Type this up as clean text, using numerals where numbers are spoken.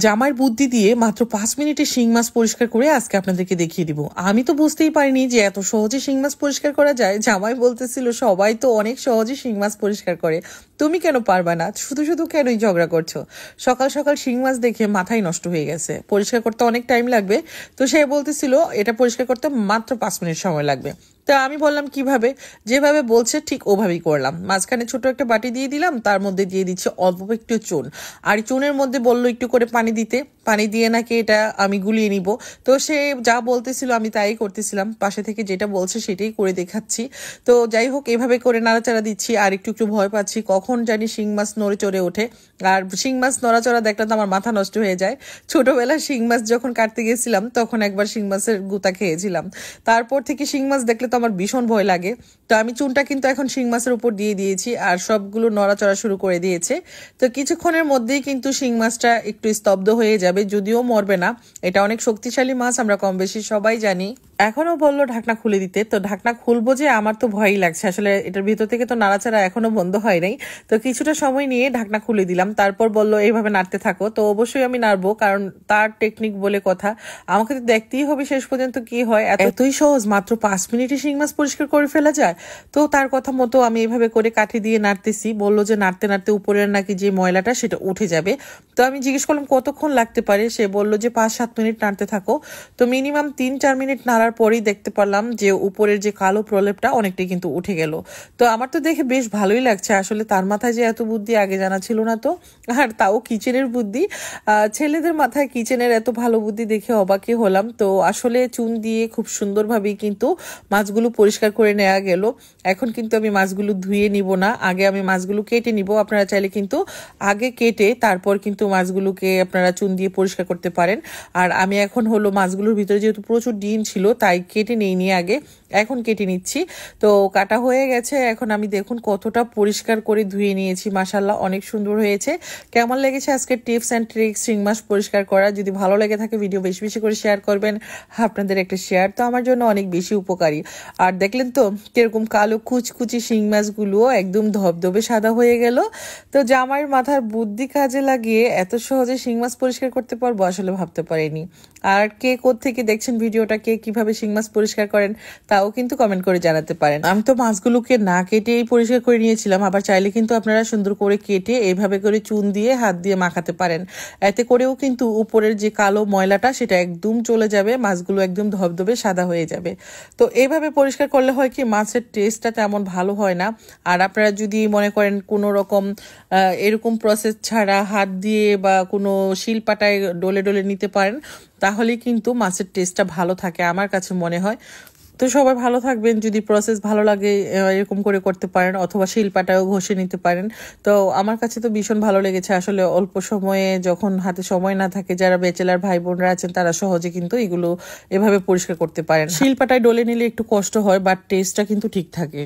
জামাইয়ের বুদ্ধি দিয়ে মাত্র 5 মিনিটে শিং মাছ পরিষ্কার করে আজকে আপনাদেরকে দেখিয়ে দিব। আমি তো বুঝতেই পারিনি যে এত সহজে শিং মাছ পরিষ্কার করা যায়। জামাই বলতেছিল সবাই তো অনেক সহজে শিং মাছ পরিষ্কার করে, তুমি কেন পারবা না? শুধু শুধু কেনই ঝগড়া করছো? সকাল সকাল শিং মাছ দেখে মাথায় নষ্ট হয়ে গেছে, পরিষ্কার করতে অনেক টাইম লাগবে। তো সে বলতেছিল এটা পরিষ্কার করতে মাত্র 5 মিনিট সময় লাগবে। তা আমি বললাম কিভাবে? যেভাবে বলছে ঠিক ওভাবেই করলাম। মাঝখানে ছোট একটা বাটি দিয়ে দিলাম, তার মধ্যে দিয়ে দিচ্ছে অল্প একটু চুন, আর চুনের মধ্যে বললো একটু করে পানি দিতে, পানি দিয়ে নাকি এটা আমি গুলিয়ে নিব। তো সে যা বলতেছিল আমি তাই করতেছিলাম, পাশে থেকে যেটা বলছে সেটাই করে দেখাচ্ছি। তো যাই হোক, এভাবে করে নাড়াচাড়া দিচ্ছি, আর একটু একটু ভয় পাচ্ছি কখন জানি শিং মাছ নড়ে চড়ে ওঠে। আর শিং মাছ নড়াচড়া দেখলে তো আমার মাথা নষ্ট হয়ে যায়। ছোটবেলায় শিং মাছ যখন কাটতে গেছিলাম তখন একবার শিং মাছের গুতা খেয়েছিলাম, তারপর থেকে শিং মাছ দেখলে তো আমার ভীষণ ভয় লাগে। তো আমি চুনটা কিন্তু এখন শিং মাছের উপর দিয়ে দিয়েছি, আর সবগুলো নড়াচড়া শুরু করে দিয়েছে। তো কিছুক্ষণের মধ্যেই কিন্তু শিং মাছটা একটু স্তব্ধ হয়ে যাবে, যদিও মরবে না। এটা অনেক শক্তিশালী মাছ, আমরা কম বেশি সবাই জানি। এখনো বললো ঢাকনা খুলে দিতে, তো ঢাকনা খুলবো যে আমার তো ভয়ই লাগছে আসলে, এটার ভিতর থেকে তো নাড়াচাড়া এখনো বন্ধ হয় নাই। তো কিছুটা সময় নিয়ে ঢাকনা খুলে দিলাম, তারপর বললো এইভাবে নাড়তে থাকো। তো অবশ্যই আমি নাড়বো, কারণ তার টেকনিক বলে কথা, আমাকে তো দেখতেই হবে শেষ পর্যন্ত কি হয়। এতই সহজ, মাত্র 5 মিনিটে শিং মাছ পরিষ্কার করে ফেলা যায়। তো তার কথা মতো আমি এইভাবে করে কাঠি দিয়ে নাড়তেছি। বললো যে নাড়তে নাড়তে উপরের নাকি যে ময়লাটা সেটা উঠে যাবে। তো আমি জিজ্ঞেস করলাম কতক্ষণ লাগতে পারে, সে বললো যে 5-7 মিনিট নাড়তে থাকো। তো মিনিমাম 3-4 মিনিট নাড়ার পরেই দেখতে পারলাম যে উপরের যে কালো প্রলেপটা অনেকটাই কিন্তু উঠে গেল। তো আমার তো দেখে বেশ ভালোই লাগছে আসলে, তার মাথায় যে এত বুদ্ধি আগে জানা ছিল না তো, আর তাও কিচেনের বুদ্ধি। ছেলেদের মাথায় কিচেনের এত ভালো বুদ্ধি দেখে অবাকই হলাম। তো আসলে চুন দিয়ে খুব সুন্দরভাবেই কিন্তু মাছগুলো পরিষ্কার করে নেওয়া গেল। এখন কিন্তু আমি মাছগুলো ধুয়ে নিব না, আগে আমি মাছগুলো কেটে নিব। আপনারা চাইলে কিন্তু আগে কেটে তারপর কিন্তু মাছগুলোকে আপনারা চুন দিয়ে পরিষ্কার করতে পারেন। আর আমি এখন হলো মাছগুলোর ভিতরে যেহেতু প্রচুর ডিম ছিল তাই কেটে নিইনি আগে, এখন কেটে নিচ্ছি। তো কাটা হয়ে গেছে, এখন আমি দেখুন কতটা পরিষ্কার করে ধুয়ে নিয়েছি। মাশাআল্লাহ অনেক সুন্দর হয়েছে। কেমন লেগেছে আজকের টিপস অ্যান্ড ট্রিক্স শিং মাছ পরিষ্কার করা? যদি ভালো লেগে থাকে ভিডিও বেশি বেশি করে শেয়ার করবেন। আপনাদের একটা শেয়ার তো আমার জন্য অনেক বেশি উপকারী। আর দেখলেন তো কিরকম কালো কুচকুচি শিং মাছগুলো একদম ধবধবে সাদা হয়ে গেল। তো জামাইয়ের মাথার বুদ্ধি কাজে লাগিয়ে এত সহজে শিং মাছ পরিষ্কার করতে পারবো আসলে ভাবতে পারিনি। আর কে কোত্থেকে দেখছেন ভিডিওটা, কে কিভাবে শিং মাছ পরিষ্কার করেন তাও কিন্তু কমেন্ট করে জানাতে পারেন। আমি তো মাছগুলোকে না কেটেই পরিষ্কার করে নিয়েছিলাম, আবার চাইলে কিন্তু আপনারা সুন্দর করে কেটে এইভাবে করে চুন দিয়ে হাত দিয়ে মাখাতে পারেন। এতে করেও কিন্তু উপরের যে কালো ময়লাটা সেটা একদম চলে যাবে, মাছগুলো একদম ধবধবে সাদা হয়ে যাবে। তো এইভাবে পরিষ্কার করলে হয় কি মাছের টেস্টটা তেমন ভালো হয় না। আর আপনারা যদি মনে করেন কোনো রকম এরকম প্রসেস ছাড়া হাত দিয়ে বা কোনো শিলপাটায় ডলে ডলে নিতে পারেন, তাহলে কিন্তু মাছের টেস্টটা ভালো থাকে আমার কাছে মনে হয়। তো সবাই ভালো থাকবেন, যদি প্রসেস ভালো লাগে এরকম করে করতে পারেন, অথবা শিলপাটাও ঘষে নিতে পারেন। তো আমার কাছে তো ভীষণ ভালো লেগেছে আসলে, অল্প সময়ে যখন হাতে সময় না থাকে, যারা ব্যাচেলার ভাই বোনরা আছেন তারা সহজে কিন্তু এগুলো এভাবে পরিষ্কার করতে পারেন। শিলপাটায় ডলে নিলে একটু কষ্ট হয়, বাট টেস্টটা কিন্তু ঠিক থাকে।